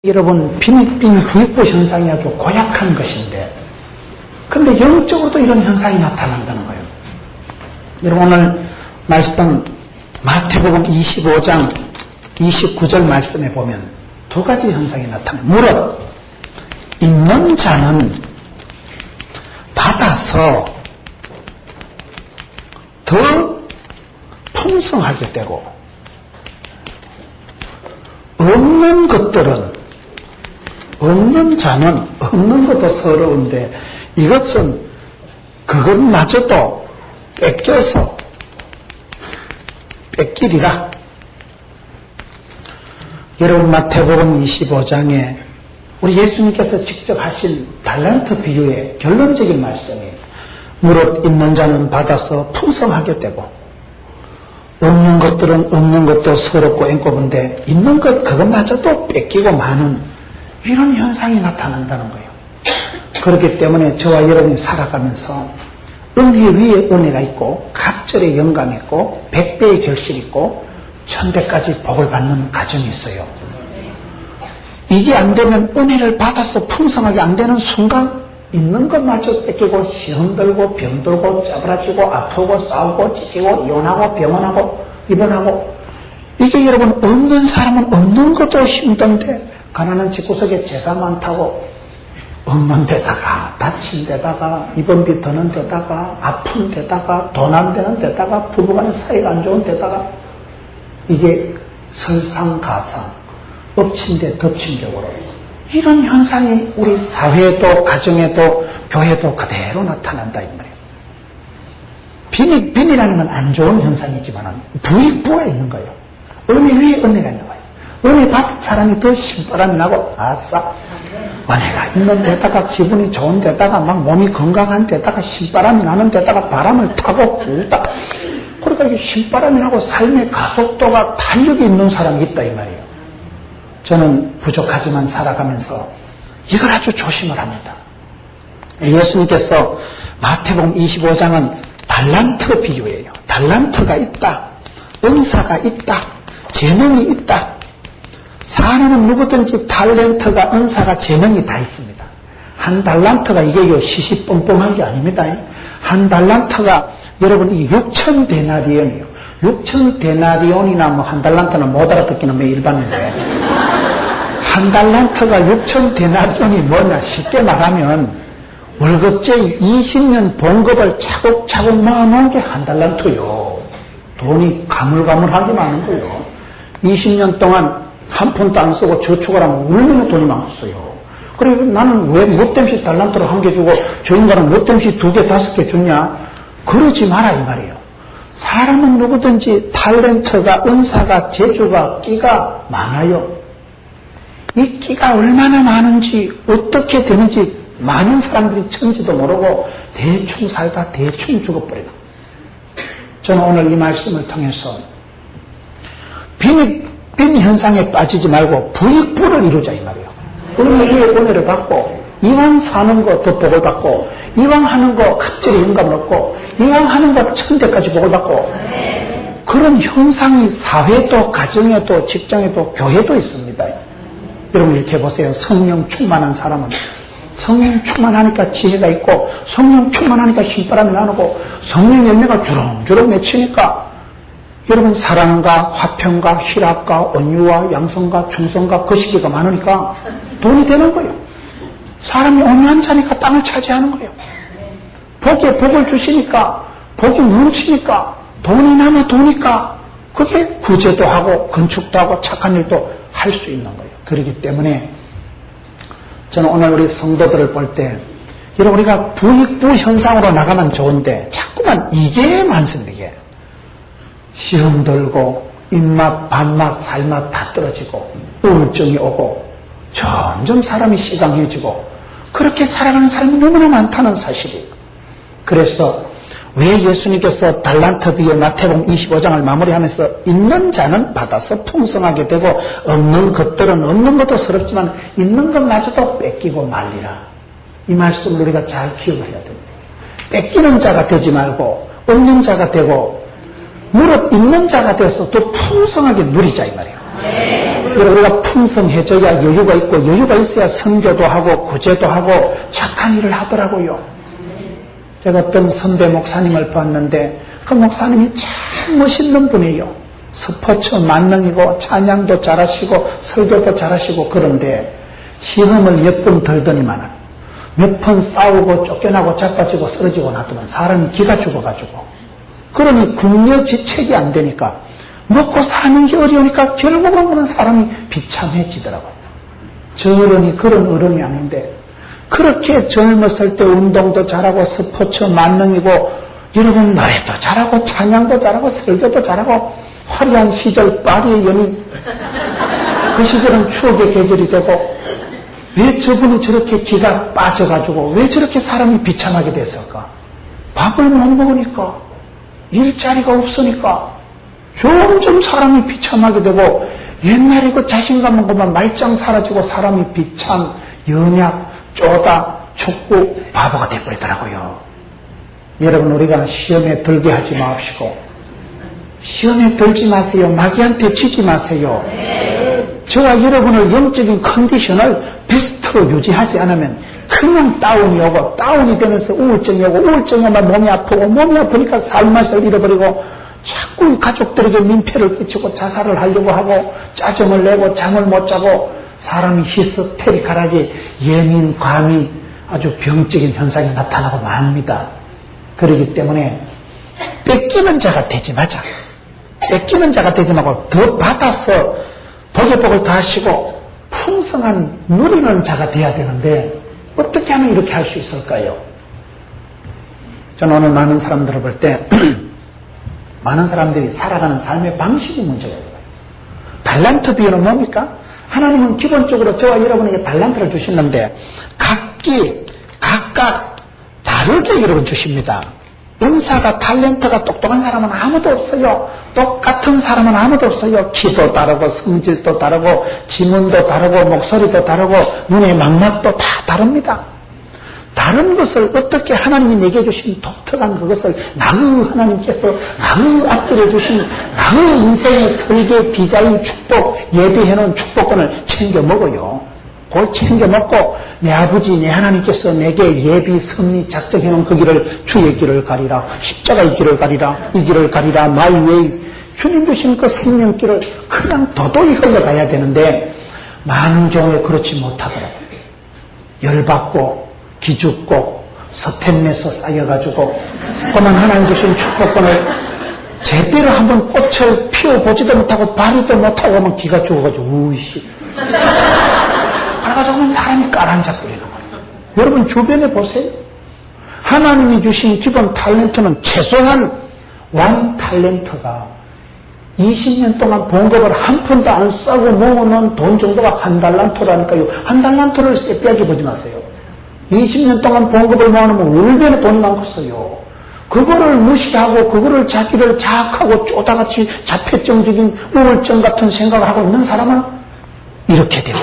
여러분, 빈익빈 부익부 현상이 아주 고약한 것인데, 근데 영적으로도 이런 현상이 나타난다는 거예요. 여러분, 오늘 말씀 마태복음 25장 29절 말씀에 보면 두 가지 현상이 나타나요. 무릇 있는 자는 받아서 더 풍성하게 되고, 없는 자는 없는 것도 서러운데 이것은 그것마저도 뺏겨서 뺏기리라. 여러분, 마태복음 25장에 우리 예수님께서 직접 하신 달란트 비유의 결론적인 말씀이 무릇 있는 자는 받아서 풍성하게 되고 없는 것들은 없는 것도 서럽고 앵꼽은데 있는 것 그것마저도 뺏기고 마는 이런 현상이 나타난다는 거예요. 그렇기 때문에 저와 여러분이 살아가면서 은혜 위에 은혜가 있고 갑절에 영감이 있고 백배의 결실이 있고 천대까지 복을 받는 가정이 있어요. 이게 안 되면 은혜를 받아서 풍성하게 안 되는 순간 있는 것마저 뺏기고 시험 들고 병 들고 짜부라지고 아프고 싸우고 찢기고 이혼하고 병원하고 입원하고, 이게 여러분 없는 사람은 없는 것도 힘든데 가난한 집구석에 제사 많다고 없는 데다가 다친 데다가 입원비 드는 데다가 아픈 데다가 돈 안 되는 데다가 부부간의 사이가 안 좋은 데다가 이게 설상가상 엎친 데 덮친 격으로 이런 현상이 우리 사회에도 가정에도 교회도 그대로 나타난다 이 말이에요. 빈이라는 건 안 좋은 현상이지만 부익부가 있는 거예요. 은혜 위에 은혜가 있는 거예요. 은혜 받은 사람이 더 신바람이 나고 아싸 은혜가 있는 데다가 기분이 좋은 데다가 막 몸이 건강한 데다가 신바람이 나는 데다가 바람을 타고 울다, 그러니까 이게 신바람이 나고 삶의 가속도가 탄력이 있는 사람이 있다 이 말이에요. 저는 부족하지만 살아가면서 이걸 아주 조심을 합니다. 예수님께서 마태복음 25장은 달란트 비유예요. 달란트가 있다, 은사가 있다, 재능이 있다. 사람은 누구든지 탤런트가 은사가 재능이 다 있습니다. 한 달란트가 이게 시시뻥뻥한 게 아닙니다. 한 달란트가 여러분 이 6천 데나리온이에요. 6천 데나리온이나 뭐 한 달란트는 못 알아듣기는 뭐 일반인데, 한 달란트가 6천 데나리온이 뭐냐, 쉽게 말하면 월급제 20년 봉급을 차곡차곡 모아놓은 게 한 달란트요. 돈이 가물가물하게 많은 거예요. 20년 동안 한 푼도 안 쓰고 저축을 하면 얼마나 돈이 많겠어요. 그리고 나는 왜 못됨시 달란트로 한 개 주고 저 인간은 못됨시 2개, 5개 주냐? 그러지 마라 이 말이에요. 사람은 누구든지 탤런트가, 은사가, 재주가, 끼가 많아요. 이 끼가 얼마나 많은지 어떻게 되는지 많은 사람들이 천지도 모르고 대충 살다 대충 죽어버려요. 저는 오늘 이 말씀을 통해서 빈 현상에 빠지지 말고 부익부를 이루자 이 말이에요. 은혜 위에 은혜를 받고 이왕 사는 거 더 복을 받고 이왕 하는 거 갑자기 영감을 얻고 이왕 하는 거 천대까지 복을 받고, 그런 현상이 사회도 가정에도 직장에도 교회도 있습니다. 여러분 이렇게 보세요. 성령 충만한 사람은 성령 충만하니까 지혜가 있고 성령 충만하니까 힘바람이 나누고 성령 열매가 주렁주렁 맺히니까 여러분 사랑과 화평과 희락과 온유와 양성과 충성과 거시기가 많으니까 돈이 되는 거예요. 사람이 온유한 자니까 땅을 차지하는 거예요. 복에 복을 주시니까 복이 넘치니까 돈이 남아 도니까 그게 구제도 하고 건축도 하고 착한 일도 할 수 있는 거예요. 그렇기 때문에 저는 오늘 우리 성도들을 볼 때 여러분 우리가 부익부 현상으로 나가면 좋은데 자꾸만 이게 많습니다. 이게 시험 들고 입맛, 밥맛, 살맛 다 떨어지고 우울증이 오고 점점 사람이 시강해지고 그렇게 살아가는 사람이 너무나 많다는 사실이에요. 그래서 왜 예수님께서 달란트 비유 마태복음 25장을 마무리하면서 있는 자는 받아서 풍성하게 되고 없는 것들은 없는 것도 서럽지만 있는 것마저도 뺏기고 말리라, 이 말씀을 우리가 잘 기억을 해야 됩니다. 뺏기는 자가 되지 말고 없는 자가 되고 무릇 있는 자가 돼서 더 풍성하게 누리자 이 말이에요. 우리가 풍성해져야 여유가 있고, 여유가 있어야 선교도 하고 구제도 하고 착한 일을 하더라고요. 제가 어떤 선배 목사님을 봤는데 그 목사님이 참 멋있는 분이에요. 스포츠 만능이고 찬양도 잘하시고 설교도 잘하시고. 그런데 시험을 몇 번 들더니만은 몇 번 싸우고 쫓겨나고 자빠지고 쓰러지고 놔두면 사람이 기가 죽어가지고, 그러니 궁여지책이 안 되니까 먹고 사는 게 어려우니까 결국은 사람이 비참해지더라고요. 저러니 그런 어른이 아닌데 그렇게 젊었을 때 운동도 잘하고 스포츠 만능이고 여러분 노래도 잘하고 찬양도 잘하고 설교도 잘하고 화려한 시절 파리의 연인, 그 시절은 추억의 계절이 되고, 왜 저분이 저렇게 기가 빠져가지고 왜 저렇게 사람이 비참하게 됐을까? 밥을 못 먹으니까, 일자리가 없으니까 점점 사람이 비참하게 되고, 옛날에 그 자신감 없고만 말짱 사라지고 사람이 비참, 연약, 쪼다, 춥고 바보가 돼버리더라고요. 여러분, 우리가 시험에 들게 하지 마십시오. 시험에 들지 마세요. 마귀한테 지지 마세요. 저와 여러분을 영적인 컨디션을 베스트로 유지하지 않으면 그냥 다운이 오고, 다운이 되면서 우울증이 오고, 우울증이 오면 몸이 아프고, 몸이 아프니까 삶맛을 잃어버리고, 자꾸 가족들에게 민폐를 끼치고 자살을 하려고 하고, 짜증을 내고 잠을 못 자고, 사람이 히스테리컬하게 예민, 과민, 아주 병적인 현상이 나타나고 맙니다. 그렇기 때문에 뺏기는 자가 되지 마자. 뺏기는 자가 되지 말고 더 받아서 복의 복을 더하시고 풍성한 누리는 자가 돼야 되는데, 어떻게 하면 이렇게 할 수 있을까요? 저는 오늘 많은 사람들을 볼 때 많은 사람들이 살아가는 삶의 방식이 문제가 있어요. 달란트 비유는 뭡니까? 하나님은 기본적으로 저와 여러분에게 달란트를 주시는데 각각 다르게 여러분 주십니다. 은사가, 탤런트가 똑똑한 사람은 아무도 없어요. 똑같은 사람은 아무도 없어요. 키도 다르고 성질도 다르고 지문도 다르고 목소리도 다르고 눈의 망막도 다 다릅니다. 다른 것을 어떻게 하나님이 내게 주신 독특한 그것을 하나님께서 앞들여 주신 인생의 설계, 디자인, 축복, 예비해놓은 축복권을 챙겨 먹어요. 그걸 챙겨 먹고 내 아버지, 내 하나님께서 내게 예비, 섭리, 작정해놓은 그 길을, 주의 길을 가리라, 십자가의 길을 가리라, 이 길을 가리라, 마이 웨이, 주님 주신 그 생명길을 그냥 도도히 흘러가야 되는데 많은 경우에 그렇지 못하더라고요. 열받고 기죽고 서템내서 쌓여가지고 그만 하나님 주신 축복권을 제대로 한번 꽃을 피워보지도 못하고 발휘도 못하고 하면 기가 죽어가지고 우이씨 그래가지고 사람이 까란잡거리는 거예요. 여러분 주변에 보세요. 하나님이 주신 기본 탤런트는 최소한 완 탤런트가 20년 동안 봉급을 한 푼도 안 싸고 모으는 돈 정도가 한 달란트라니까요. 한 달란트를 쎄빼하게 보지 마세요. 20년 동안 봉급을 모아놓으면 얼마나 돈이 많겠어요. 그거를 무시하고 그거를 자기를 자학하고 쪼다같이 자폐증적인 우울증 같은 생각을 하고 있는 사람은 이렇게 되고,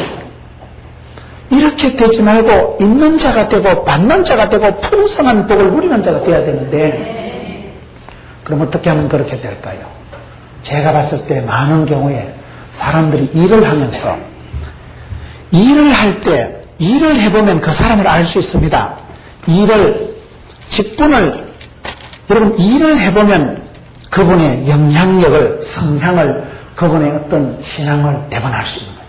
이렇게 되지 말고 있는 자가 되고 받는 자가 되고 풍성한 복을 누리는 자가 돼야 되는데, 그럼 어떻게 하면 그렇게 될까요? 제가 봤을 때 많은 경우에 사람들이 일을 하면서 일을 할 때 일을 해보면 그 사람을 알 수 있습니다. 여러분 일을 해보면 그분의 영향력을, 성향을, 그분의 어떤 신앙을 대번 알 수 있는 거예요.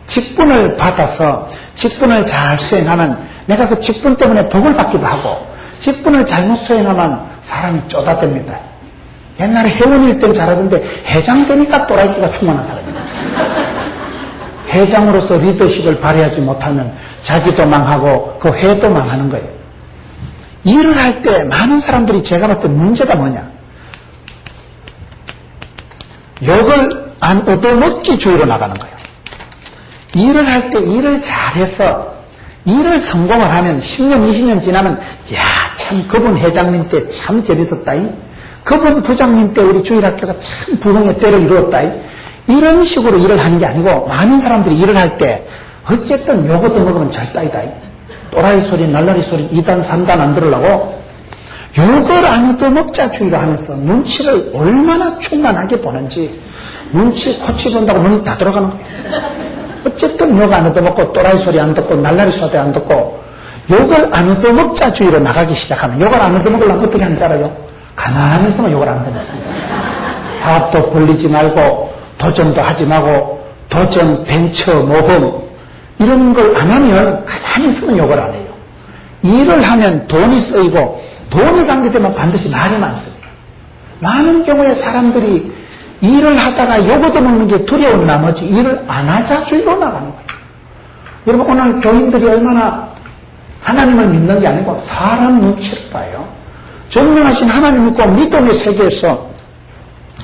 직분을 받아서 직분을 잘 수행하면 내가 그 직분 때문에 복을 받기도 하고, 직분을 잘못 수행하면 사람이 쪼다됩니다. 옛날에 회원일 땐 잘하던데 회장 되니까 또라이기가 충만한 사람입니다. 회장으로서 리더십을 발휘하지 못하면 자기도 망하고 그 회도 망하는 거예요. 일을 할 때 많은 사람들이 제가 봤을 때 문제가 뭐냐? 욕을 안 얻어먹기 주의로 나가는 거예요. 일을 할 때 일을 잘해서 일을 성공을 하면 10년, 20년 지나면 참 그분 회장님 때 참 재밌었다이. 그분 부장님 때 우리 주일학교가 참 부흥의 때를 이루었다. 이런 식으로 일을 하는 게 아니고, 많은 사람들이 일을 할 때 어쨌든 요것도 먹으면 잘 따이다. 또라이 소리, 날라리 소리 2단, 3단 안 들으려고 욕을 안 얻어먹자주의로 하면서 눈치를 얼마나 충만하게 보는지 눈치 코치 본다고 눈이 다 돌아가는 거예요. 어쨌든 욕 안 얻어먹고 또라이 소리 안 듣고 날라리 소리 안 듣고 욕을 안 얻어먹자주의로 나가기 시작하면 욕을 안 얻어먹으려면 어떻게 하는지 알아요? 가만히 있으면 욕을 안 얻어먹습니다. 사업도 벌리지 말고 도전도 하지 말고 도전, 벤처, 모험 이런 걸 안 하면 가만히 있으면 욕을 안 해요. 일을 하면 돈이 쓰이고 돈이 관계되면 반드시 말이 많습니다. 많은 경우에 사람들이 일을 하다가 욕 얻어먹는 게 두려운 나머지 일을 안 하자주의로 나가는 거예요. 여러분 오늘 교인들이 얼마나 하나님을 믿는 게 아니고 사람 눈치를 봐요. 전능하신 하나님 믿고 믿음의 세계에서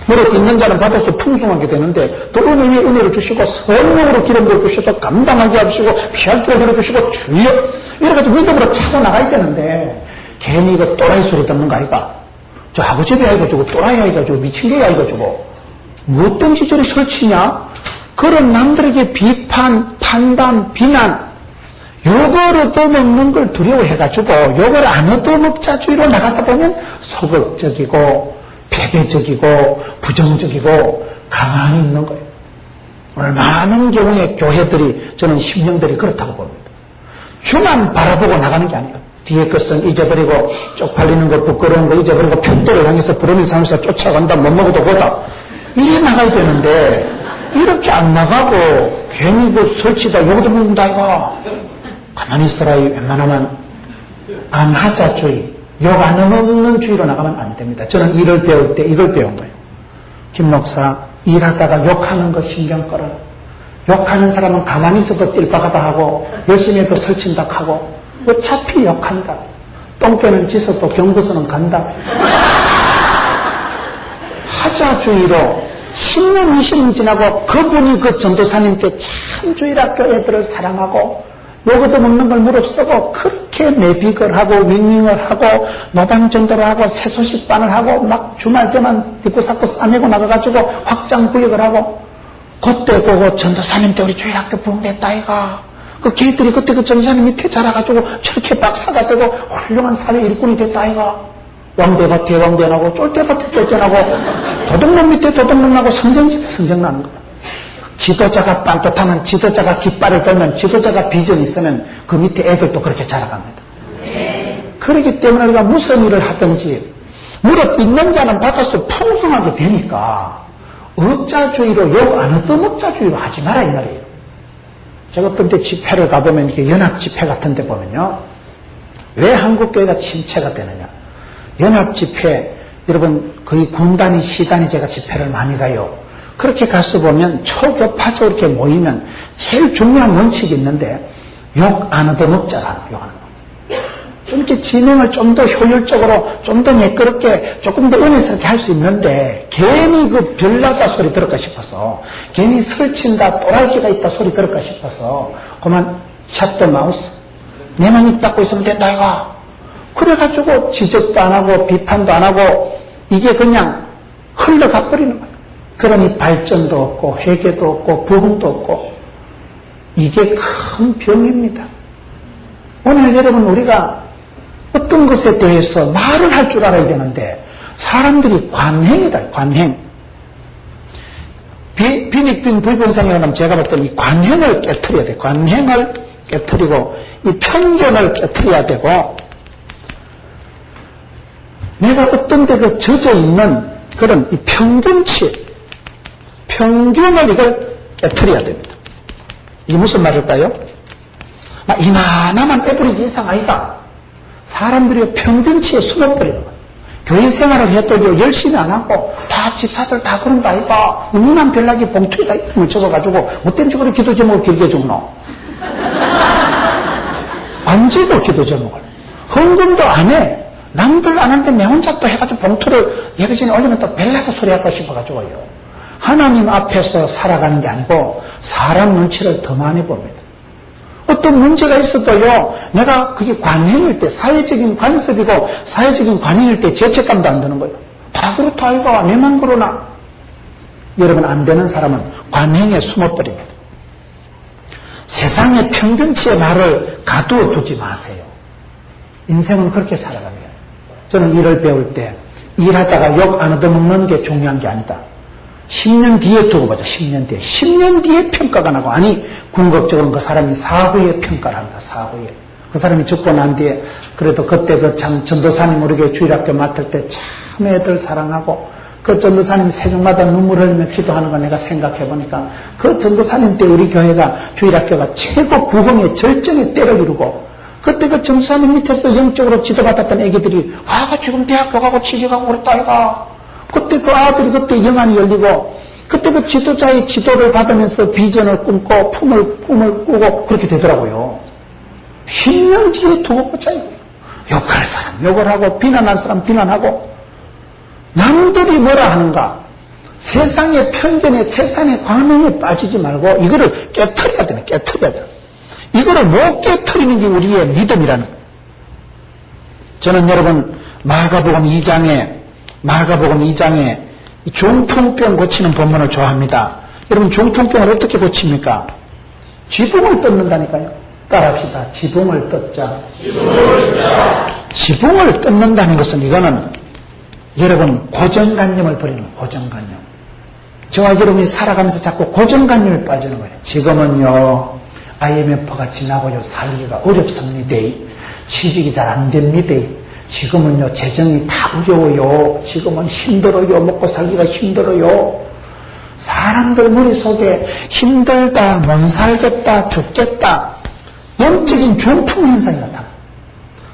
무릇 있는 자는 받아서 풍성하게 되는데 또 은혜 위에 은혜를 주시고 성령으로 기름을 주셔서 감당하게 하시고 피할 길을 들어주시고 주여 이래가지고 믿음으로 차고 나가야 되는데 괜히 이거 또라이 소리 듣는 거 아이가 저 아버지비 아이가지고 또라이 아이가지고 미친 게 아이가지고 무엇 때문에 저리 설치냐 그런 남들에게 비판, 판단, 비난 욕을 얻어먹는 걸 두려워해가지고 욕을 안 얻어먹자주의로 나가다 보면 소극적이고 패배적이고 부정적이고 가만히 있는 거예요. 오늘 많은 경우에 교회들이 저는 심령들이 그렇다고 봅니다. 주만 바라보고 나가는 게 아니에요. 뒤에 것은 잊어버리고 쪽팔리는 거 부끄러운 거 잊어버리고 편도를 향해서 부르면서 하면서 쫓아간다 못 먹어도 보다 이래 나가야 되는데 이렇게 안 나가고 괜히 그 설치다 욕도 먹는다 이거 가만히 있어라 웬만하면 안 하자주의 욕 안 얻는 주의로 나가면 안 됩니다. 저는 일을 배울 때 이걸 배운 거예요. 김 목사 일하다가 욕하는 거 신경 꺼라. 욕하는 사람은 가만히 있어도 띨박하다 하고 열심히 해도 설친다 하고 어차피 욕한다. 똥개는 짖어도 경고서는 간다. 하자주의로 10년 20년 지나고 그분이 그 전도사님 때 참 주일학교 애들을 사랑하고 욕 얻어먹는 걸 무릅쓰고 그렇게 매빅을 하고 윙윙을 하고 노방전도를 하고 새소식반을 하고 막 주말 때만 뒷구삭고 싸매고 나가가지고 확장구역을 하고 그때 보고 전도사님 때 우리 주일학교 부흥됐다 이가 그 걔들이 그때 그 전도사님 밑에 자라가지고 저렇게 박사가 되고 훌륭한 사회 일꾼이 됐다 이가 왕대밭에 왕대나고 쫄대밭에 쫄대나고 도둑놈 밑에 도둑놈 나고 성전집에 성전 나는 거야. 지도자가 빤듯하면 지도자가 깃발을 들면 지도자가 비전이 있으면 그 밑에 애들도 그렇게 자라갑니다. 그렇기 때문에 우리가 무슨 일을 하든지 무릇 있는 자는 받아서 풍성하게 되니까 업자주의로 욕 안 얻어먹자주의로 하지 마라 이 말이에요. 제가 어떤 때 집회를 가보면 이렇게 연합집회 같은 데 보면요. 왜 한국교회가 침체가 되느냐. 연합집회 여러분 거의 군단위 시단위 제가 집회를 많이 가요. 그렇게 가서 보면 초교파적으로 이렇게 모이면 제일 중요한 원칙이 있는데 욕 안 얻어먹자라는 욕하는 거. 좀 이렇게 진행을 좀 더 효율적으로 좀 더 매끄럽게 조금 더 은혜스럽게 할 수 있는데 괜히 그 별나다 소리 들을까 싶어서 괜히 설친다 또라이기가 있다 소리 들을까 싶어서 그만 샷 더 마우스 내만 입 닫고 있으면 된다 이거. 그래가지고 지적도 안 하고 비판도 안 하고 이게 그냥 흘러가 버리는 거예요. 그러니 발전도 없고 회개도 없고 부흥도 없고 이게 큰 병입니다. 오늘 여러분 우리가 어떤 것에 대해서 말을 할 줄 알아야 되는데 사람들이 관행이다. 관행. 비닉빈 불변상에 오면 제가 볼 때는 이 관행을 깨트려야 돼. 관행을 깨트리고 이 편견을 깨트려야 되고 내가 어떤 데 그 젖어 있는 그런 이 평균을 이걸 깨트려야 됩니다. 이게 무슨 말일까요? 이만하면 애들이 이상 아이가 사람들이 평균치에 숨어버리는 거예요. 교회 생활을 해도 열심히 안 하고 다 집사들 다 그런다 아이가 니만 별나게 봉투에다 이름을 적어가지고 못된 식으로 기도 제목을 길게 적노. 안 적어 기도 제목을. 헌금도 안 해. 남들 안 하는데 내 혼자 또 해가지고 봉투를 예배전에 올리면 또 별나게 소리할까 싶어가지고요. 하나님 앞에서 살아가는 게 아니고 사람 눈치를 더 많이 봅니다. 어떤 문제가 있어도요, 내가 그게 관행일 때, 사회적인 관습이고 사회적인 관행일 때 죄책감도 안 드는 거예요. 다 그렇다 이거 내만 그러나. 여러분 안 되는 사람은 관행에 숨어버립니다. 세상의 평균치에 나를 가두어 두지 마세요. 인생은 그렇게 살아갑니다. 저는 일을 배울 때 일하다가 욕 안 얻어먹는 게 중요한 게 아니다. 10년 뒤에 두고 보자. 10년 뒤에. 10년 뒤에 평가가 나고, 아니 궁극적으로는 그 사람이 사후에 평가를 합니다. 사후에. 그 사람이 죽고 난 뒤에 그래도 그때 그 참 전도사님 우리 교회 주일학교 맡을 때 참 애들 사랑하고 그 전도사님 새벽마다 눈물 흘리며 기도하는 거 내가 생각해 보니까 그 전도사님 때 우리 교회가 주일학교가 최고 부흥의 절정의 때를 이루고 그때 그 전도사님 밑에서 영적으로 지도받았던 애기들이 와가 지금 대학교 가고 취직하고 그랬다 아이가. 그때 그 아들이 그때 영안이 열리고 그때 그 지도자의 지도를 받으면서 비전을 꿈고 꿈을 꾸고 그렇게 되더라고요. 10년 뒤에 두고 보자 이거예요. 욕할 사람 욕을 하고 비난할 사람 비난하고 남들이 뭐라 하는가 세상의 편견에 세상의 관행에 빠지지 말고 이거를 깨트려야 되네. 깨트려야 되네. 이거를 못 깨트리는 게 우리의 믿음이라는 거예요. 저는 여러분 마가복음 2장에 중풍병 고치는 본문을 좋아합니다. 여러분 중풍병을 어떻게 고칩니까? 지붕을 뜯는다니까요. 따라합시다. 지붕을 뜯자. 지붕을 뜯는다는 것은 이거는 여러분 고정관념을 버리는 거예요. 고정관념. 저와 여러분이 살아가면서 자꾸 고정관념에 빠지는 거예요. 지금은요 IMF가 지나고요 살기가 어렵습니다. 취직이 잘 안 됩니다. 지금은요 재정이 다 어려워요. 지금은 힘들어요. 먹고 살기가 힘들어요. 사람들 머릿속에 힘들다, 못 살겠다, 죽겠다 영적인 중풍 현상이 나타나.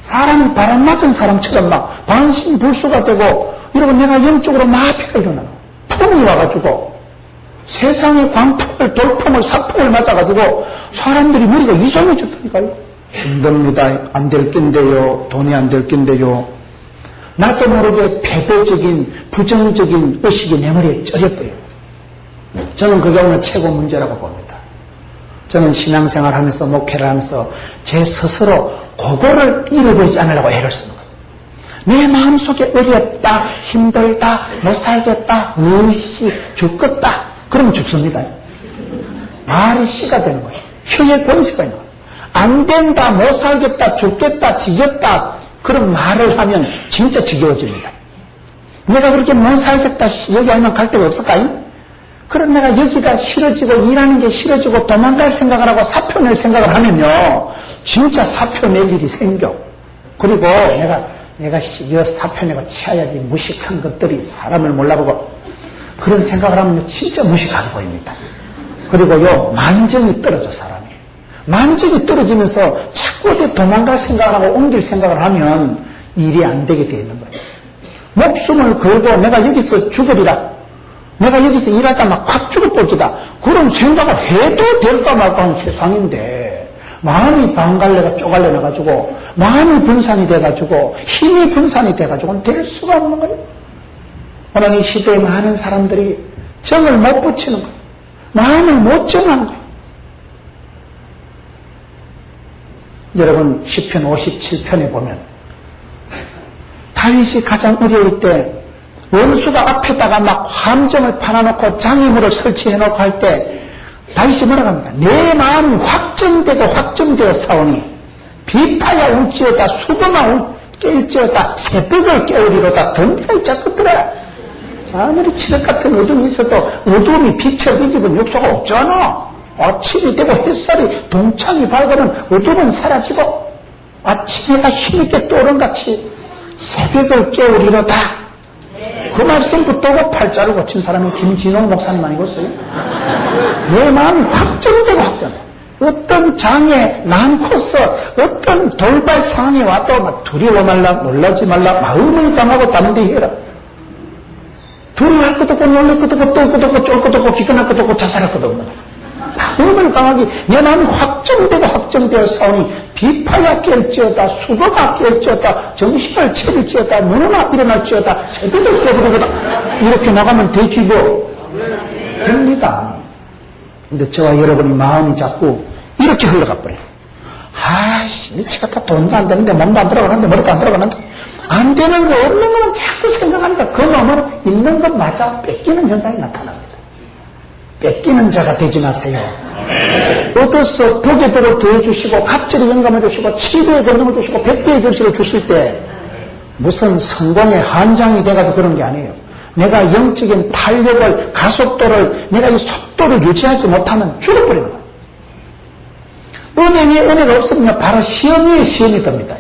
사람이 바람 맞은 사람처럼 막 반신불수가 되고 여러분 내가 영적으로 마비가 일어나요. 풍이 와가지고 세상의 광풍을 돌풍을 사풍을 맞아가지고 사람들이 머리가 이상해졌다니까요. 힘듭니다. 안 될 낀데요. 돈이 안 될 낀데요. 나도 모르게 패배적인 부정적인 의식이 내 머리에 쩔여버려요. 저는 그게 오늘 최고 문제라고 봅니다. 저는 신앙생활 하면서 목회를 하면서 제 스스로 그거를 잃어버리지 않으려고 애를 쓰는 거예요. 내 마음속에 어렵다, 힘들다, 못 살겠다, 의식, 죽겠다. 그러면 죽습니다. 말이 씨가 되는 거예요. 혀의 권세가 있는 거예요. 안 된다, 못 살겠다, 죽겠다, 지겹다. 그런 말을 하면 진짜 지겨워집니다. 내가 그렇게 못 살겠다, 여기 아니면 갈 데가 없을까? 그럼 내가 여기가 싫어지고 일하는 게 싫어지고 도망갈 생각을 하고 사표 낼 생각을 하면요. 진짜 사표 낼 일이 생겨. 그리고 내가 이 사표 내고 치아야지 무식한 것들이 사람을 몰라보고 그런 생각을 하면 진짜 무식하게 보입니다. 그리고요 만정이 떨어져 사람이. 만정이 떨어지면서 자꾸 어디 도망갈 생각을 하고 옮길 생각을 하면 일이 안 되게 되어 있는 거예요. 목숨을 걸고 내가 여기서 죽으리라. 내가 여기서 일하다 막 확 죽을 꼴기다. 그런 생각을 해도 될까 말까 하는 세상인데 마음이 반갈래가 쪼갈려 나가지고 마음이 분산이 돼가지고 힘이 분산이 돼가지고는 될 수가 없는 거예요. 오늘 이 시대에 많은 사람들이 정을 못 붙이는 거예요. 마음을 못 정하는 거예요. 여러분 시편 57편에 보면 다윗이 가장 어려울 때 원수가 앞에다가 막 함정을 파놔놓고 장애물을 설치해놓고 할 때 다윗이 뭐라고 합니까? 내 마음이 확정되어 싸우니 비파야 울지어다 수도나 깰지어다 새벽을 깨우리로다 덤벼있자 끝들어. 아무리 칠흑 같은 어둠이 있어도 어둠이 빛에 비집은 역사가 없잖아. 아침이 되고 햇살이 동창이 밝으면 어둠은 사라지고 아침에가 힘있게 떠오른같이 새벽을 깨우리로다. 그 말씀 붙들고 팔자를 고친 사람이 김진홍 목사님 아니겠어요? 내 마음이 확정되고 확정돼. 어떤 장애, 난코서, 어떤 돌발 상황이 와도 막 두려워 말라, 놀라지 말라, 마음을 강하고 담대히 해라. 두려워할 것도 없고, 놀랄 것도 없고, 떨 것도 없고, 쫄 것도 없고, 기권할 것도 없고, 자살할 것도 없는 마음을 강하게 내 마음이 확정되어 싸우니 비파야 깰지어다 수도가 깰지어다 정신을 차릴지어다 누구나 일어날지어다 새벽을 깨부르고다 이렇게 나가면 되지 뭐 됩니다. 근데 저와 여러분이 마음이 자꾸 이렇게 흘러가 버려요. 아이씨 미치겠다. 돈도 안 되는데 몸도 안 들어가는데 머리도 안 들어가는데 안 되는 거 없는 거는 자꾸 생각하니까 그 마음으로 있는 것마저 뺏기는 현상이 나타납니다. 뺏기는 자가 되지 마세요. 얻어서 복의 복을 더해주시고 갑절의 영감을 주시고 7배의 권능을 주시고 100배의 결실을 주실 때 무슨 성공의 한장이 돼가지고 그런 게 아니에요. 내가 영적인 탄력을, 가속도를, 내가 이 속도를 유지하지 못하면 죽어버리는 거예요. 은혜 위에 은혜가 없으면 바로 시험 위에 시험이 듭니다.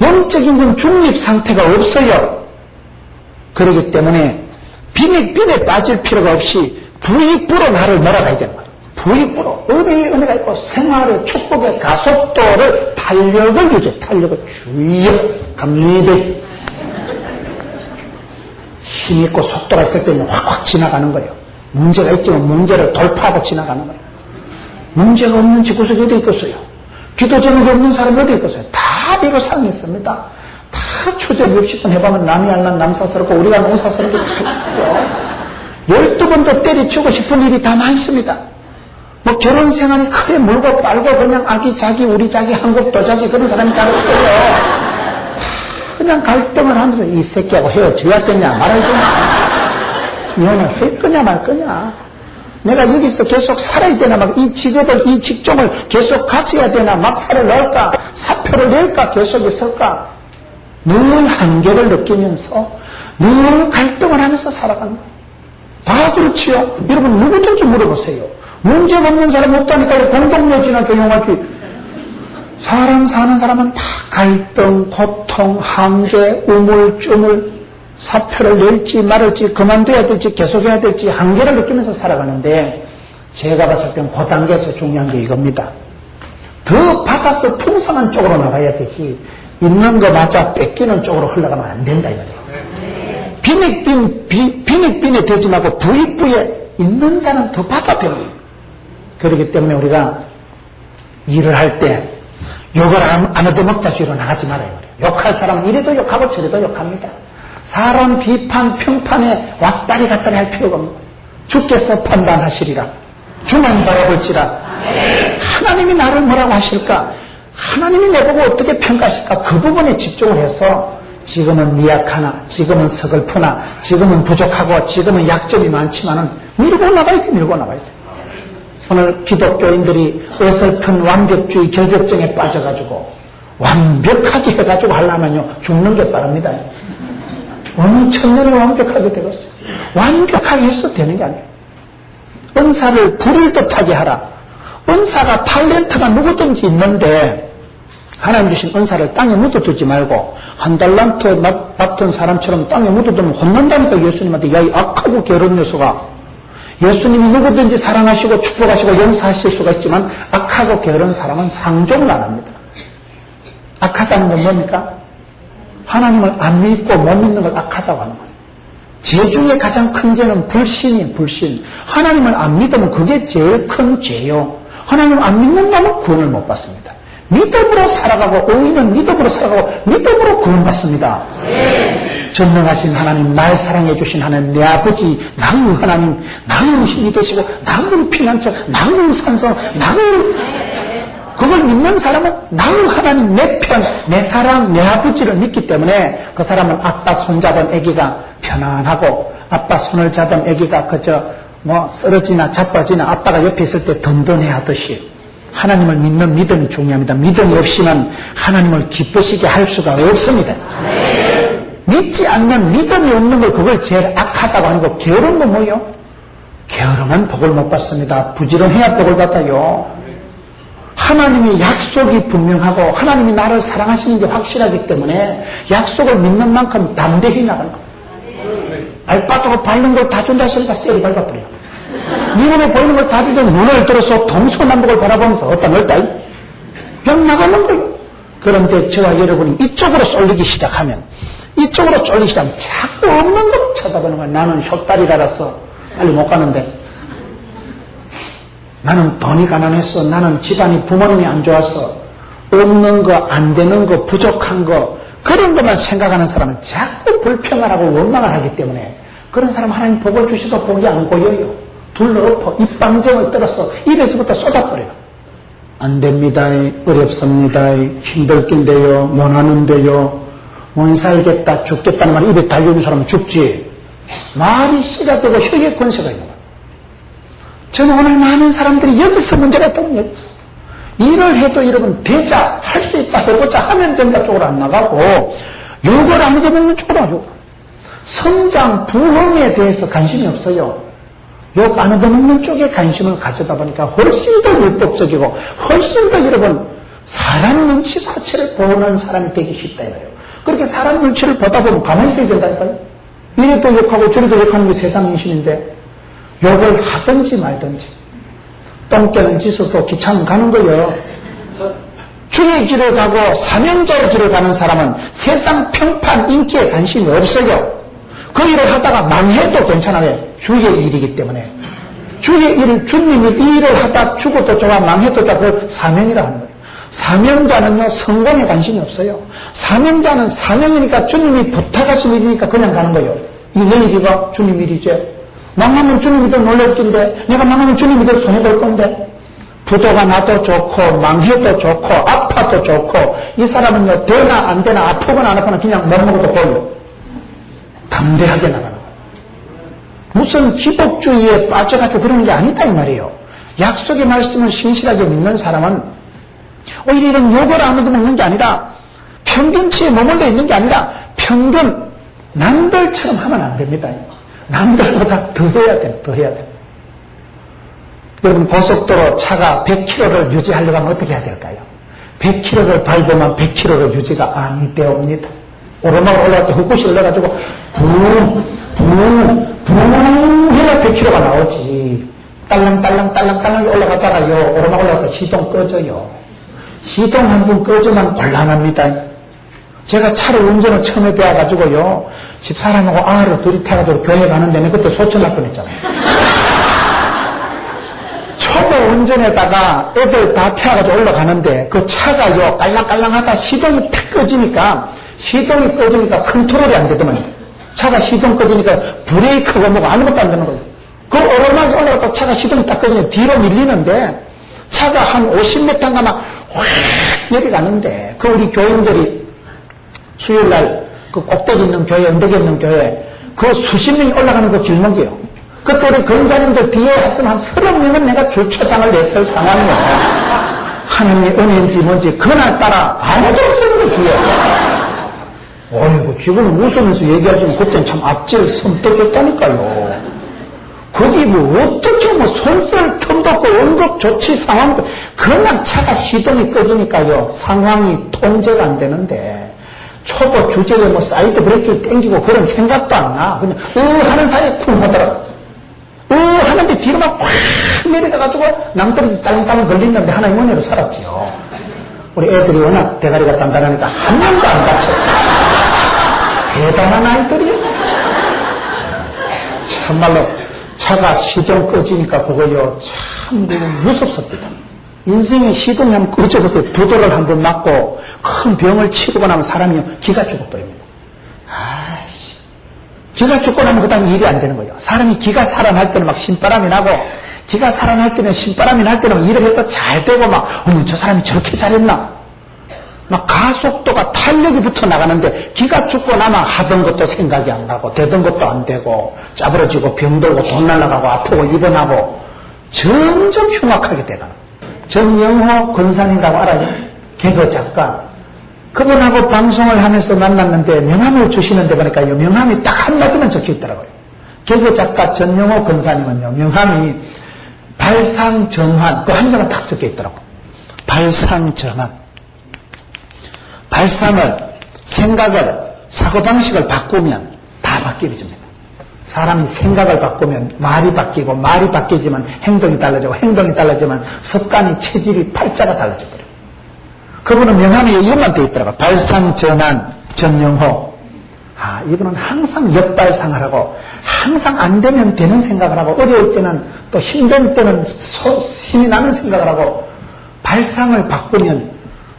영적인 건 중립 상태가 없어요. 그렇기 때문에 빈에 빠질 필요가 없이 부익부로 나를 몰아가야 되는 거예요. 부익부로. 은혜 위에 은혜가 있고 생활의 축복의 가속도를, 탄력을 유지, 탄력을 주의해 갑니다. 힘있고 속도가 있을 때는 확확 지나가는 거예요. 문제가 있지만 문제를 돌파하고 지나가는 거예요. 문제가 없는 집구석이 어디 있겠어요? 기도 제목이 없는 사람이 어디 있겠어요? 다 대로상이 있습니다. 다 초전 60번 해보면 남이 알면 남사스럽고 우리가 농사스러운 게 다 있어요. 12번도 때려치고 싶은 일이 다 많습니다. 뭐 결혼 생활이 크게 물고 빨고 그냥 아기 자기 우리 자기 한국 도자기 그런 사람이 잘 없어요. 그냥 갈등을 하면서 이 새끼하고 헤어져야 되냐 말아야 되냐, 이혼을 할 거냐 말 거냐, 내가 여기서 계속 살아야 되나, 막 이 직업을, 이 직종을 계속 가져야 되나, 막사를 넣을까, 사표를 낼까, 계속 있을까, 늘 한계를 느끼면서 늘 갈등을 하면서 살아가는 거예요. 다 그렇지요. 여러분 누구든지 물어보세요. 문제가 없는 사람 없다니까요. 공동묘지나 조용하지. 사람 사는 사람은 다 갈등, 고통, 한계, 우물쭈물, 사표를 낼지 말을지, 그만둬야 될지 계속해야 될지 한계를 느끼면서 살아가는데, 제가 봤을 땐 그 단계에서 중요한 게 이겁니다. 더 받아서 풍성한 쪽으로 나가야 되지, 있는 거 맞아 뺏기는 쪽으로 흘러가면 안 된다 이거예요. 빈에 되지 말고 부익부에 있는 자는 더 받아들여요. 그렇기 때문에 우리가 일을 할 때 욕을 안 얻어먹자 주로 나가지 말아요. 욕할 사람은 이래도 욕하고 저래도 욕합니다. 사람 비판, 평판에 왔다리 갔다리 할 필요가 없는 거예요. 주께서 판단하시리라. 주만 바라볼지라. 하나님이 나를 뭐라고 하실까? 하나님이 내보고 어떻게 평가하실까? 그 부분에 집중을 해서 지금은 미약하나, 지금은 서글프나, 지금은 부족하고, 지금은 약점이 많지만은 밀고 나가야 돼, 밀고 나가야 돼. 오늘 기독교인들이 어설픈 완벽주의 결벽증에 빠져가지고 완벽하게 해가지고 하려면요 죽는 게 빠릅니다. 어느 천년에 완벽하게 되겠어요. 완벽하게 해서 되는 게 아니에요. 은사를 불을 듯하게 하라. 은사가 탤런트가 누구든지 있는데 하나님 주신 은사를 땅에 묻어두지 말고 한 달란트 맡은 사람처럼 땅에 묻어두면 혼난다니까. 예수님한테 야 이 악하고 게으른 녀석아. 예수님이 누구든지 사랑하시고 축복하시고 용서하실 수가 있지만 악하고 게으른 사람은 상종을 안 합니다. 악하다는 건 뭡니까? 하나님을 안 믿고 못 믿는 걸 악하다고 하는 거예요. 죄 중에 가장 큰 죄는 불신이에요. 불신. 하나님을 안 믿으면 그게 제일 큰 죄요. 하나님을 안 믿는다면 구원을 못 받습니다. 믿음으로 살아가고 의인은 믿음으로 살아가고 믿음으로 구원받습니다. 전능하신 하나님, 날 사랑해 주신 하나님, 내 아버지, 나의 하나님, 나의 힘이 되시고 나의 피난처, 나의 산성, 그걸 믿는 사람은 나의 하나님, 내 편, 내 사랑, 내 아버지를 믿기 때문에 그 사람은 아빠 손잡은 아기가 편안하고 아빠 손을 잡은 아기가 그저 쓰러지나 자빠지나 아빠가 옆에 있을 때 든든해 하듯이 하나님을 믿는 믿음이 중요합니다. 믿음이 없이는 하나님을 기쁘시게 할 수가 없습니다. 믿지 않는 믿음이 없는 걸 그걸 제일 악하다고 하는 거. 게으른 건 뭐예요? 게으르면 복을 못 받습니다. 부지런해야 복을 받아요. 하나님의 약속이 분명하고 하나님이 나를 사랑하시는 게 확실하기 때문에 약속을 믿는 만큼 담대히 나가는 거예요. 알바도가 밟는 걸 다 준다 하시니까 쎄리 밟아버려요. 눈에 보이는 걸 다 주는데 눈을 들어서 동서남북을 바라보면서 어디다 넓다 그냥 나가는 거예요. 그런데 저와 여러분이 이쪽으로 쏠리기 시작하면 이쪽으로 쏠리기 시작하면 자꾸 없는 걸 쳐다보는 거예요. 나는 숏다리라서 빨리 못 가는데, 나는 돈이 가난했어, 나는 집안이 부모님이 안 좋았어, 없는 거, 안 되는 거, 부족한 거, 그런 것만 생각하는 사람은 자꾸 불평을 하고 원망을 하기 때문에 그런 사람 하나님 복을 주시도 복이 안 보여요. 둘러엎어 입방정을 떨어서 입에서부터 쏟아버려요. 안 됩니다, 어렵습니다, 힘들 낀데요, 못하는데요, 못 살겠다, 죽겠다는 말 입에 달려있는 사람은 죽지. 말이 씨가 되고 혀에 권세가 있는 거예요. 저는 오늘 많은 사람들이 여기서 문제가 있다면 여기서 일을 해도 여러분 되자, 할 수 있다, 해보자, 하면 된다 쪽으로 안 나가고 욕을 안 해먹는 쪽으로 하죠. 성장, 부흥에 대해서 관심이 없어요. 욕 안 얻어먹는 쪽에 관심을 가져다 보니까 훨씬 더 율법적이고 훨씬 더 여러분 사람 눈치 코치를 보는 사람이 되기 쉽다 이거예요. 그렇게 사람 눈치를 보다 보면 가만히 있어야 된다니까요. 이래도 욕하고 저래도 욕하는 게 세상 인심인데 욕을 하든지 말든지 똥개는 짖어도 귀찮으면 가는 거예요. 주의 길을 가고 사명자의 길을 가는 사람은 세상 평판 인기에 관심이 없어요. 그 일을 하다가 망해도 괜찮아요. 주의 일이기 때문에. 주의 일을 주님이 이 일을 하다 죽어도 좋아 망해도 좋아 그걸 사명이라 하는 거예요. 사명자는요 성공에 관심이 없어요. 사명자는 사명이니까 주님이 부탁하신 일이니까 그냥 가는 거예요. 이 내 일이가 주님 일이지. 망하면 주님이 더 놀랄 텐데 내가 망하면 주님이 더 손해볼 건데 부도가 나도 좋고 망해도 좋고 아파도 좋고 이 사람은요 되나 안 되나 아프거나 안 아프거나 그냥 못 먹어도 고요. 담대하게 나가는 거예요. 무슨 기복주의에 빠져가지고 그러는 게 아니다 이 말이에요. 약속의 말씀을 신실하게 믿는 사람은 오히려 이런 욕을 안 얻어먹는 게 아니라 평균치에 머물러 있는 게 아니라 평균 남들처럼 하면 안 됩니다. 남들보다 더 해야 돼. 더 해야 돼. 여러분 고속도로 차가 100km를 유지하려고 하면 어떻게 해야 될까요? 100km를 밟으면 100km를 유지가 아니 되옵니다. 오르막을 올라갈 때 흙굿이 올라가지고 붕 해야 100km가 나오지. 딸랑딸랑이 올라갔다가요 오르막 올라갔다 시동 꺼져요. 시동 한 번 꺼져만 곤란합니다. 제가 차를 운전을 처음에 배워가지고요 집사람하고 아를 둘이 타가지고 교회 가는데 내가 그때 소천할 뻔했잖아요. 초보 운전에다가 애들 다 태워가지고 올라가는데 그 차가요 깔랑깔랑하다 시동이 탁 꺼지니까 컨트롤이 안 되더만. 차가 시동 꺼지니까 브레이크가 뭐고 아무것도 안 되는 거예요. 그 오르막에 올라갔다 차가 시동이 딱 꺼지니까 뒤로 밀리는데 차가 한 50m인가 막 확 내려가는데 그 우리 교인들이 수요일날 그 꼭대기 있는 교회, 언덕에 있는 교회 그 수십 명이 올라가는 그 길목이에요. 그때 우리 권사님들 뒤에 했으면 한 30명은 내가 주초상을 냈을 상황이에요. 하나님의 은혜인지 뭔지 그날따라 아무도 없었는 거 뒤에. 어이구 지금 웃으면서 얘기하지만 그때는 참 앞질 섬뜩했다니까요. 거기 뭐 어떻게 뭐 손쓸 틈도 없고 응급 조치 상황도 그냥 차가 시동이 꺼지니까요 상황이 통제가 안 되는데 초보 주제에 뭐 사이드 브레이크를 땡기고 그런 생각도 안 나. 그냥 하는 사이에 쿵 하더라. 하는데 뒤로 막 확 내려가가지고 낭떠러지 딸랑딸랑 걸리는데 하나님 은혜로 살았지요. 우리 애들이 워낙 대가리가 단단하니까 한 명도 안 다쳤어요. 대단한 아이들이요. 참말로 차가 시동 꺼지니까 그거요 참 무섭습니다. 인생의 시동이 한번 꺼져보세요. 부도를 한번 맞고 큰 병을 치르고 나면 사람이 기가 죽어버립니다. 아씨, 기가 죽고 나면 그 다음에 일이 안 되는 거예요. 사람이 기가 살아날 때는 막 신바람이 나고 기가 살아날 때는 신바람이 날 때는 일을 해도 잘 되고 막 어머 저 사람이 저렇게 잘했나 막 가속도가 탄력이 붙어 나가는데 기가 죽고 나면 하던 것도 생각이 안 나고 되던 것도 안 되고 짜부러지고 병들고 돈 날라가고 아프고 입원하고 점점 흉악하게 돼가는 거예요. 전영호 권사님이라고 알아요? 개그 작가. 그분하고 방송을 하면서 만났는데 명함을 주시는데 보니까 명함이 딱 한마디만 적혀 있더라고요. 개그 작가 전영호 권사님은요 명함이 발상정한 그 한자가 딱 적혀 있더라고요. 발상정한. 발상을, 생각을, 사고방식을 바꾸면 다 바뀌어집니다. 사람이 생각을 바꾸면 말이 바뀌고 말이 바뀌지만 행동이 달라지고 행동이 달라지면 습관이 체질이 팔자가 달라져 버려요. 그분은 명함에 이것만 돼 있더라고요. 발상전환 전영호. 이분은 항상 역발상을 하고 항상 안 되면 되는 생각을 하고 어려울 때는 또 힘든 때는 힘이 나는 생각을 하고 발상을 바꾸면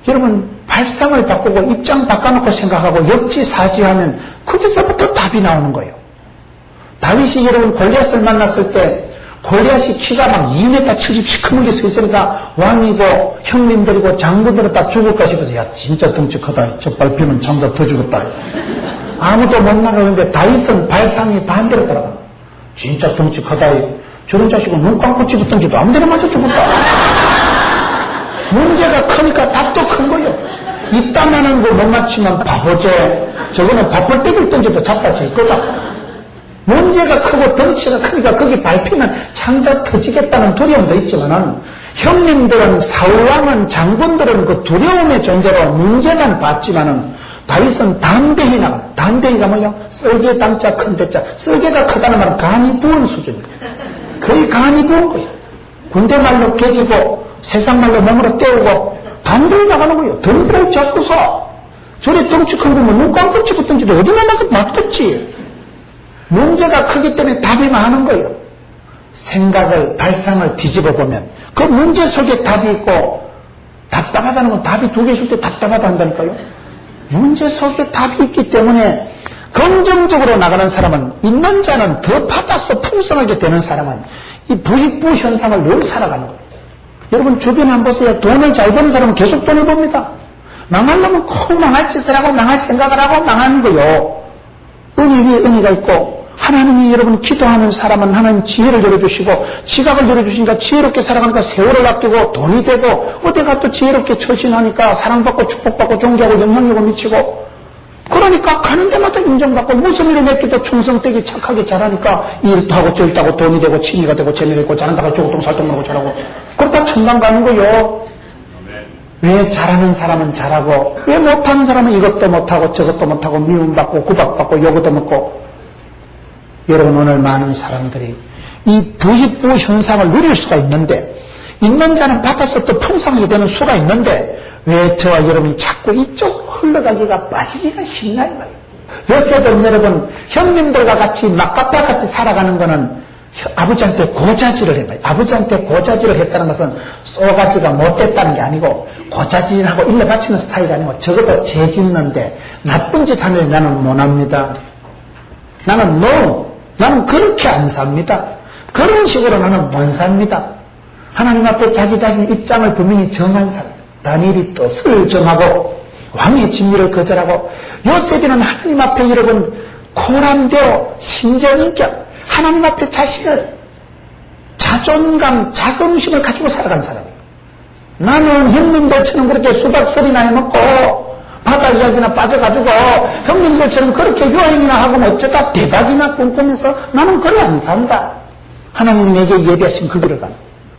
여러분 발상을 바꾸고 입장 바꿔놓고 생각하고 역지사지하면 거기서부터 답이 나오는 거예요. 다윗이 여러분 골리앗을 만났을 때 골리앗이 키가 막 2m 70씩 큰 게 서 있으니까 왕이고 형님들이고 장군들은 다 죽을까 싶어서 야 진짜 덩치 크다. 저 밟히면 장다 더 죽었다. 아무도 못 나가는데 다윗은 발상이 반대로 돌아가. 진짜 덩치 크다. 저런 자식은 눈 감고 집었던지도 아무데나 맞아 죽었다. 문제가 크니까 답도 큰 거요. 이따만한 거 못 맞추면 바보죠. 저거는 밥벌떼를 던져도 자빠질 거다. 문제가 크고 덩치가 크니까 거기 밟히면 창자 터지겠다는 두려움도 있지만은 형님들은 사울왕은 장군들은 그 두려움의 존재로 문제만 봤지만은 다윗은 담대히 나가. 담대히가 뭐냐? 썰개 담자 큰 대자. 썰개가 크다는 말은 간이 부은 수준이에요. 거의 간이 부은 거예요. 군대 말로 개기고 세상 말로 몸으로 때우고 담대히 나가는 거예요. 덤벼 잡고서 저리 덩치 큰 거면 눈 감고 찍었던지도 어디나 맞겠지. 문제가 크기 때문에 답이 많은 거예요. 생각을 발상을 뒤집어 보면 그 문제 속에 답이 있고 답답하다는 건 답이 두 개 있을 때 답답하다 한다니까요. 문제 속에 답이 있기 때문에 긍정적으로 나가는 사람은 있는 자는 더 받아서 풍성하게 되는 사람은 이 부익부 현상을 늘 살아가는 거예요. 여러분 주변에 한번 보세요. 돈을 잘 버는 사람은 계속 돈을 법니다. 망하려면 꼭 망할 짓을 하고 망할 생각을 하고 망하는 거예요. 은혜 위에 은혜가 있고 하나님이 여러분 기도하는 사람은 하나님 지혜를 열어주시고 지각을 열어주시니까 지혜롭게 살아가니까 세월을 아끼고 돈이 되고 어디가 또 지혜롭게 처신하니까 사랑받고 축복받고 존귀하고 영향력을 미치고 그러니까 가는 데마다 인정받고 무슨 일을 맡기도 충성되게 착하게 잘하니까 일도 하고 저일도 하고 돈이 되고 취미가 되고 재미가 있고 잘한다고 조고동살동하고 잘하고 그러다 천당 가는 거요. 왜 잘하는 사람은 잘하고 왜 못하는 사람은 이것도 못하고 저것도 못하고 미움받고 구박받고 요것도 먹고. 여러분 오늘 많은 사람들이 이 부익부 현상을 누릴 수가 있는데 있는 자는 받아서 또 풍성하게 되는 수가 있는데 왜 저와 여러분이 자꾸 이쪽으로 흘러가기가 빠지기가 쉽나요? 요셉은 여러분 형님들과 같이 막갑과 같이 살아가는 거는 아버지한테 고자질을 해봐요. 아버지한테 고자질을 했다는 것은 쏘가지가 못됐다는 게 아니고 고자질하고 일러 바치는 스타일이 아니고 적어도 죄 짓는데 나쁜 짓 하는데 나는 못합니다. 나는 그렇게 안 삽니다. 그런 식으로 나는 못 삽니다. 하나님 앞에 자기 자신의 입장을 분명히 정한 사람. 다니엘이 뜻을 정하고 왕의 진미를 거절하고 요셉이는 하나님 앞에 여러분 고람되어 신정인격 하나님 앞에 자신을 자존감 자긍심을 가지고 살아간 사람이에요. 나는 형님들처럼 그렇게 수박설이나 해먹고 바다 이야기나 빠져가지고 형님들처럼 그렇게 여행이나 하고 어쩌다 대박이나 꿈꾸면서 나는 그래 안 산다. 하나님이 내게 예비하신 그 길을 가는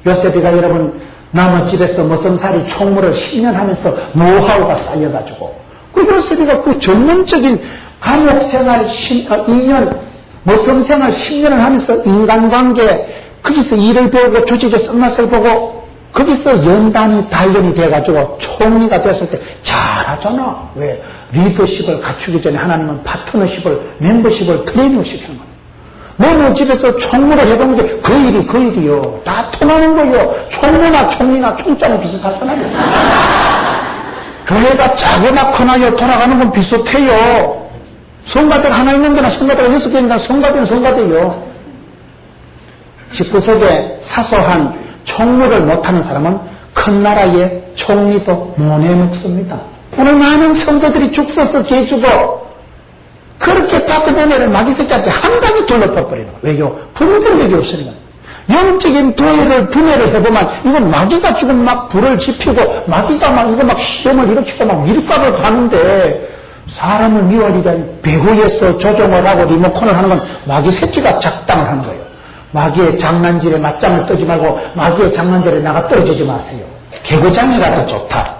요셉이가 여러분 남의 집에서 머슴살이 총무를 10년 하면서 노하우가 쌓여가지고 그 요셉이가 그 전문적인 감옥생활 2년 머슴생활 10년을 하면서 인간관계 거기서 일을 배우고 조직의 쓴맛을 보고 거기서 연단이 단련이 돼가지고 총리가 됐을 때 잘하잖아. 왜? 리더십을 갖추기 전에 하나님은 파트너십을 멤버십을 트레이닝을 시키는 거예요. 너는 집에서 총무를 해보는 게 그 일이요. 다 통하는 거요. 총무나 총리나 총장은 비슷하잖아요. 교회가 작거나 크나요 돌아가는 건 비슷해요. 성가대가 하나 있는 데나 성가대가 6개 있는 데나 성가대요. 집구석에 사소한 총무를 못하는 사람은 큰 나라의 총리도 못 해먹습니다. 오늘 많은 성도들이 죽 써서 개주고 그렇게 파트너를 마귀새끼한테 한 방에 돌려버리는 거예요. 왜요? 분별력이 없으니까. 영적인 도회를 분해를 해보면 이건 마귀가 지금 막 불을 지피고 마귀가 막 이거 막 시험을 일으키고 막 밀가를 가는데 사람을 미워하리란 배후에서 조종을 하고 리모컨을 하는 건 마귀 새끼가 작당을 하는 거예요. 마귀의 장난질에 맞짱을 뜨지 말고 마귀의 장난질에 나가 떨어지지 마세요. 개구장이라도 좋다.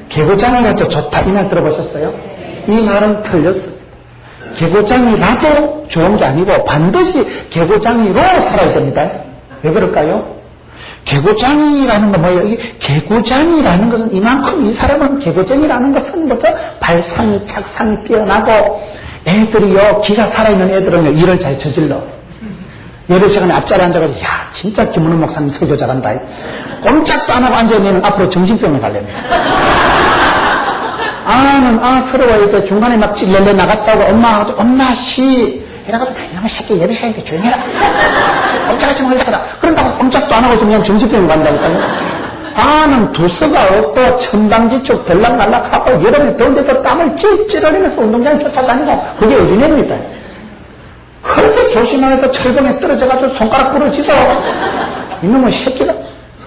개구장이라도 좋다. 이 말 들어보셨어요? 이 말은 틀렸습니다. 개구장이라도 좋은 게 아니고 반드시 개구장이로 살아야 됩니다. 왜 그럴까요? 개구장이라는 건 뭐예요? 이 개구장이라는 것은 이만큼 이 사람은 개구쟁이라는 것은 뭐죠? 발상이 착상이 뛰어나고 애들이요 기가 살아있는 애들은 일을 잘 저질러. 예배 시간에 앞자리에 앉아가지고 야 진짜 김은호 목사님 설교 잘한다. 꼼짝도 안 하고 앉아있는 앞으로 정신병에 갈랍니다. 서러워야 돼. 중간에 막 찔레레 나갔다고 엄마 씨 이래가지고 이놈의 새끼 예배 시간인데 조용히 해라. 꼼짝하지 말고 있어라. 그런다고 꼼짝도 안 하고 있으면 그냥 정신병 간다니까요. 두서가 없고 천당지축 들락날락하고 여름에 더운데도 땀을 찔찔 흘리면서 운동장에 쫓아다니고 그게 어린애입니다. 그렇게 조심하면서 철봉에 떨어져가지고 손가락 부러지도 이놈의 새끼다.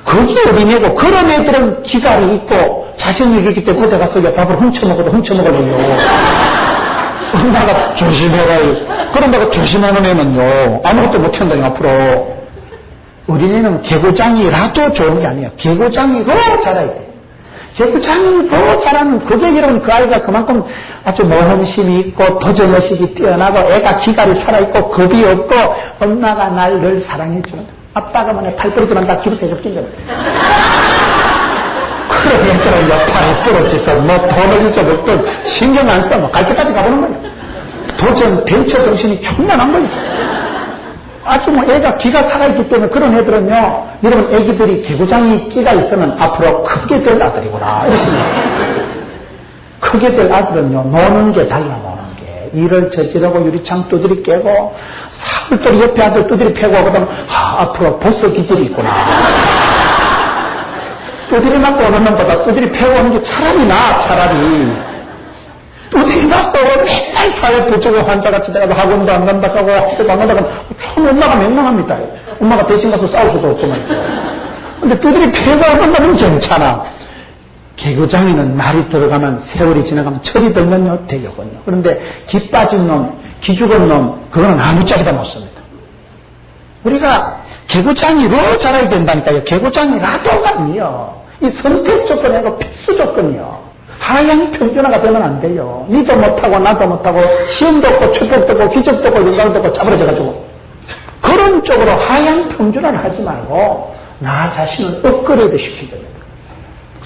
그 거기 어린애고 그런 애들은 기갈이 있고 자신이 있기 때문에 어디 가서 밥을 훔쳐먹어도 훔쳐먹으려요. 엄마가 조심해라. 그런다고 조심하는 애는요 아무것도 못한다니 앞으로. 어린애는 개구장이라도 좋은 게 아니에요. 개구장이로 자라야 돼요. 개구장이로 자라는 그게 여러분 그 아이가 그만큼 아주 모험심이 있고 도전의식이 뛰어나고 애가 기갈이 살아있고 겁이 없고 엄마가 날 늘 사랑해주는 아빠가 뭐네 팔 부러지면 다 기부서 해줬긴 거예요. 그런 애들은 뭐 팔이 부러지건 뭐 돈을 잊어먹건 신경 안 써. 뭐 갈 때까지 가보는 거예요. 도전 벤처 정신이 충만한 거예요. 아주 뭐 애가 기가 살아있기 때문에 그런 애들은요 여러분 애기들이 개구장이 끼가 있으면 앞으로 크게 될 아들이구나 이러시면 크게 될 아들은요 노는 게 달라. 노는 게 일을 저지르고 유리창 두드리 깨고 사울돌이 옆에 아들 두드리 패고 하거든. 앞으로 보스 기질이 있구나. 두드리 맞고 오는 놈보다 두드리 패고 오는 게 차라리 나아. 차라리 두드리 맞고 맨날 사회 부족의 환자같이 내가 학원도 안 간다 하고 학교도 안 간다 하면 참 엄마가 맹랑합니다. 엄마가 대신 가서 싸울 수도 없고 말이죠. 근데 두드리 패고 오는 놈은 괜찮아. 개구장이는 날이 들어가면 세월이 지나가면 철이 들면요 되겠군요. 그런데 기 빠진 놈, 기 죽은 놈 그거는 아무짝에다 못 씁니다. 우리가 개구장이로 자라야 된다니까요. 개구장이라도가 아니요. 이 선택 조건이 아니고 필수 조건이요. 하향 평준화가 되면 안 돼요. 니도 못하고 나도 못하고 시험도 없고 축복도 없고 기적도 없고 영광도 없고 짜부러져가지고 그런 쪽으로 하향 평준화를 하지 말고 나 자신을 업그레이드 시켜야 됩니다.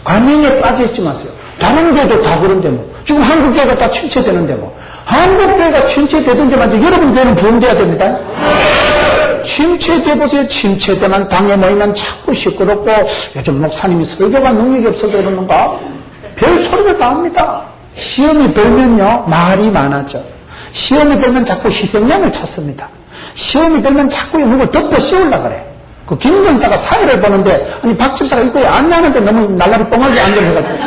관행에 빠져있지 마세요. 다른 교회도 다 그런데 뭐 지금 한국 교회가 다 침체되는데 뭐 한국 교회가 침체되든지 말든지 여러분 교회는 부흥돼야 됩니다. 침체돼 보세요. 침체되면 당에 모이면 자꾸 시끄럽고 요즘 목사님이 설교가 능력이 없어서 그러는가? 별 소리를 다 합니다. 시험이 들면요 말이 많아져. 시험이 들면 자꾸 희생양을 찾습니다. 시험이 들면 자꾸 누굴 덮어 씌우려고 그래. 그 김전사가 사회를 보는데 아니 박 집사가 이거에 안 나는데 너무 날라리 뻥하게 안전해가지고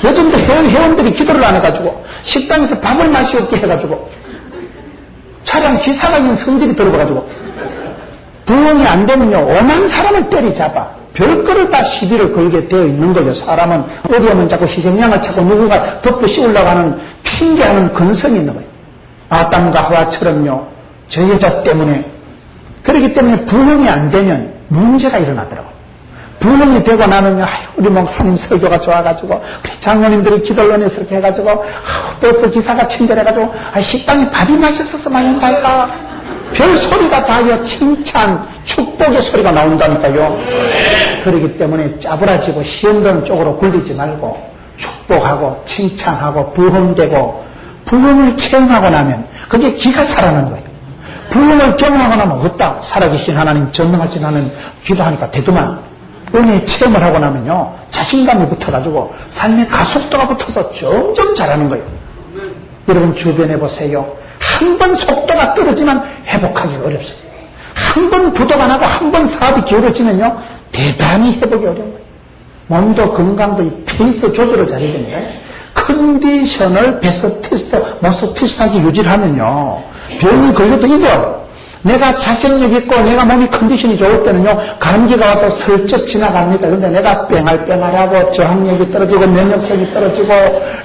요즘도 회원들이 기도를 안 해가지고 식당에서 밥을 맛이 없게 해가지고 차량 기사가 있는 성질이 들어가가지고 부흥이 안 되면요 5만 사람을 때리잡아 별거를 다 시비를 걸게 되어 있는 거죠. 사람은 어디 오면 자꾸 희생양을 찾고 누군가 덮어 씌우려고 하는 핑계하는 근성이 있는 거예요. 아담과 하와처럼요 저 여자 때문에 그렇기 때문에 부흥이 안 되면 문제가 일어나더라고요. 부흥이 되고 나면요 우리 목사님 설교가 좋아가지고 우리 장로님들이 기도를 원해서 이렇게 해가지고 버스 기사가 친절해가지고 식당에 밥이 맛있어서 많이 온다니까 별 소리가 다요 칭찬 축복의 소리가 나온다니까요. 그렇기 때문에 짜부라지고 시험드는 쪽으로 굴리지 말고 축복하고 칭찬하고 부흥되고 부흥을 체험하고 나면 그게 기가 살아나는 거예요. 부흥을 경험하고 나면 없다. 살아계신 하나님 전능하신 하나님 기도하니까 되더만 은혜 체험을 하고 나면요 자신감이 붙어가지고 삶의 가속도가 붙어서 점점 잘하는 거예요. 여러분 주변에 보세요. 한 번 속도가 떨어지면 회복하기가 어렵습니다. 한 번 부도가 나고 한 번 사업이 기울어지면요 대단히 회복이 어려운 거예요. 몸도 건강도 이 페이스 조절을 잘해야 됩니다. 컨디션을 모습 비슷하게 유지를 하면요 병이 걸려도 이겨. 내가 자생력 있고 내가 몸이 컨디션이 좋을 때는요 감기가 와도 슬쩍 지나갑니다. 근데 내가 뺑알뺑알하고 저항력이 떨어지고 면역성이 떨어지고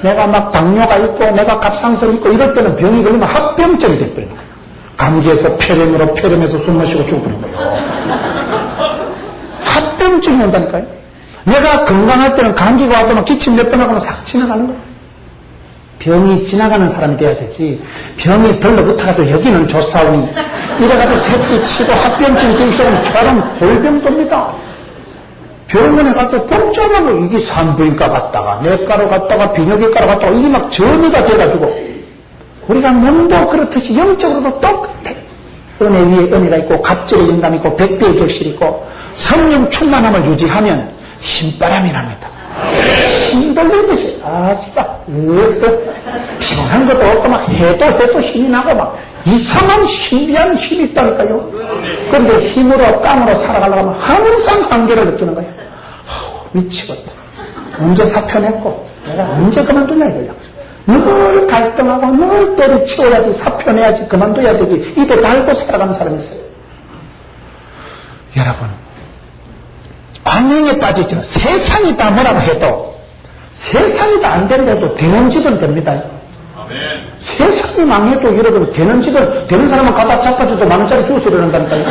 내가 막 당뇨가 있고 내가 갑상선이 있고 이럴 때는 병이 걸리면 합병증이 돼버려요. 감기에서 폐렴에서 숨 마시고 죽어버리는 거예요. 합병증이 온다니까요. 내가 건강할 때는 감기가 와도 막 기침 몇 번 하고 싹 지나가는 거예요. 병이 지나가는 사람이 돼야 되지. 병이 별로부터라도 여기는 좋사오니 이래가지고 새끼 치고 합병증이 되기 시작하면 사람 골병도입니다. 병원에 가서 복잡하고 이게 산부인과 갔다가 내과로 갔다가 비뇨기과로 갔다가 이게 막 전이가 돼가지고 우리가 몸도 그렇듯이 영적으로도 똑같아. 은혜 위에 은혜가 있고 갑절의 영감이 있고 백배의 결실이 있고 성령 충만함을 유지하면 신바람이 납니다. 힘 돌리듯이 아싸 피곤한 것도 없고 막 해도 힘이 나고 막 이상한 신비한 힘이 있다니까요. 그런데 힘으로 땀으로 살아가려고 하면 항상 한계를 느끼는 거예요. 미치겠다. 언제 사표 냈고 내가 언제 그만두냐 이거야. 늘 갈등하고 늘 때려치워야지 사표 내야지 그만둬야 되지. 입에 달고 살아가는 사람이 있어요. 여러분 관행에 빠져있지만 세상이 다 뭐라고 해도 세상이 다 안 된다 해도 되는 집은 됩니다. 세상이 망해도 여러분 되는 집은 되는 사람은 갖다 잡아줘도 만원짜리 주워서 이러는다니까요.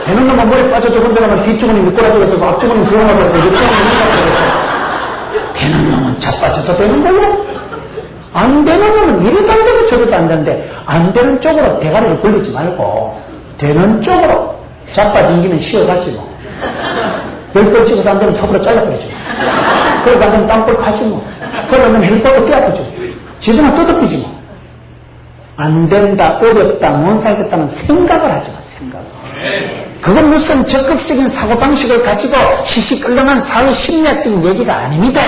되는 놈은 머리 빠져도 그런데 가면 뒷주머니 미꾸라지가 되고 앞주머니 그런 거가 되고 옆주머니 되는 놈은 잡아줘도 되는 거요. 안 되는 놈은 이래도 안 되고 저래도 안 되는데 안 되는 쪽으로 대가리를 굴리지 말고 되는 쪽으로 자빠진 김에 쉬어가지 뭐. 10번 찍어서 안 되면 탑으로 잘라버리지 뭐. 그러다 안 되면 땅볼 파지 뭐. 그러다 안 되면 헬퍼로 떼어버리지 뭐. 지도나 뜯어버리지 뭐. 안 된다, 어렵다, 못 살겠다는 생각을 하지 마, 생각을. 그건 무슨 적극적인 사고방식을 가지고 시시끌렁한 사회 심리학적인 얘기가 아닙니다.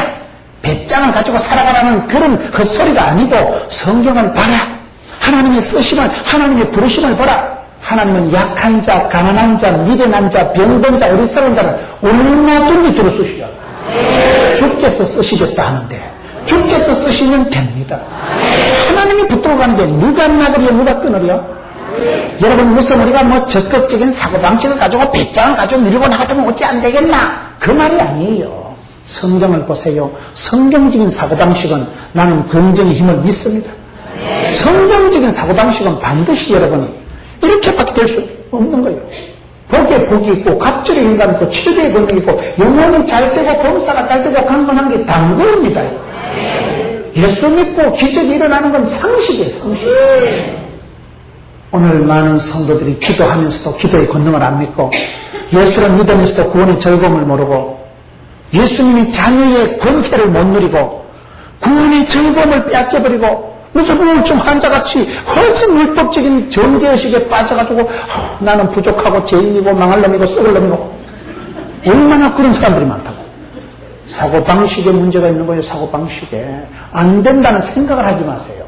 배짱을 가지고 살아가라는 그런 헛소리가 아니고 성경을 봐라. 하나님의 쓰심을, 하나님의 부르심을 봐라. 하나님은 약한 자, 가난한 자, 미련한 자, 병든 자, 어리석은 자를 얼마든지 들어쓰시죠. 주께서 쓰시겠다 하는데 주께서 쓰시면 됩니다. 하나님이 붙들어 가는데 누가 막으려 누가 끊으려? 여러분 무슨 우리가 뭐 적극적인 사고방식을 가지고 배짱을 가지고 밀고 나가면 어찌 안 되겠나? 그 말이 아니에요. 성경을 보세요. 성경적인 사고방식은 나는 긍정의 힘을 믿습니다. 성경적인 사고방식은 반드시 여러분 이렇게밖에 될 수 없는 거예요. 복에 복이 있고 갑절의 인간 있고 치료의 권능이 있고 영혼이 잘 되고 범사가 잘 되고 강건한 게 당근입니다. 예수 믿고 기적이 일어나는 건 상식이에요. 상식. 오늘 많은 성도들이 기도하면서도 기도의 권능을 안 믿고 예수를 믿으면서도 구원의 즐거움을 모르고 예수님이 자녀의 권세를 못 누리고 구원의 즐거움을 빼앗겨버리고 무슨 우울증 환자같이 훨씬 율법적인 정죄의식에 빠져가지고 나는 부족하고 죄인이고 망할 놈이고 썩을 놈이고 얼마나 그런 사람들이 많다고. 사고방식에 문제가 있는 거예요. 사고방식에. 안 된다는 생각을 하지 마세요.